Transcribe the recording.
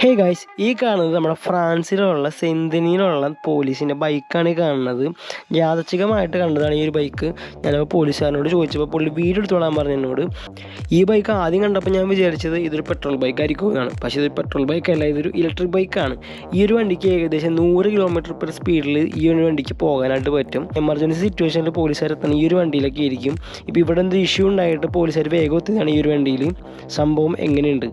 Hey guys, ഈ കാണുന്നത് നമ്മുടെ ഫ്രാൻസിലുള്ള സെന്തിനിയിലുള്ള പോലീസിൻ്റെ ബൈക്കാണ് ഈ കാണുന്നത്. യാദൃച്ഛികമായിട്ട് കണ്ടതാണ് ഈ ഒരു ബൈക്ക്. ഞാനപ്പോൾ പോലീസുകാരനോട് ചോദിച്ചപ്പോൾ പുള്ളി വീഡിയോ എടുത്തോളാൻ പറഞ്ഞു എന്നോട്. ഈ ബൈക്ക് ആദ്യം കണ്ടപ്പോൾ ഞാൻ വിചാരിച്ചത് ഇതൊരു പെട്രോൾ ബൈക്ക് ആയിരിക്കും എന്നാണ്. പക്ഷേ ഇതൊരു പെട്രോൾ ബൈക്കല്ല, ഇതൊരു ഇലക്ട്രിക് ബൈക്കാണ്. ഈ ഒരു വണ്ടിക്ക് ഏകദേശം 100 km/h സ്പീഡിൽ ഈ ഒരു വണ്ടിക്ക് പോകാനായിട്ട് പറ്റും. എമർജൻസി സിറ്റുവേഷനിൽ പോലീസുകാർ എത്തണം ഈ ഒരു വണ്ടിയിലൊക്കെ ആയിരിക്കും. ഇപ്പോൾ ഇവിടെ എന്ത് ഇഷ്യൂ ഉണ്ടായിട്ട് പോലീസുകാർ വേഗം എത്തിയതാണ് ഈ ഒരു വണ്ടിയിൽ. സംഭവം എങ്ങനെയുണ്ട്?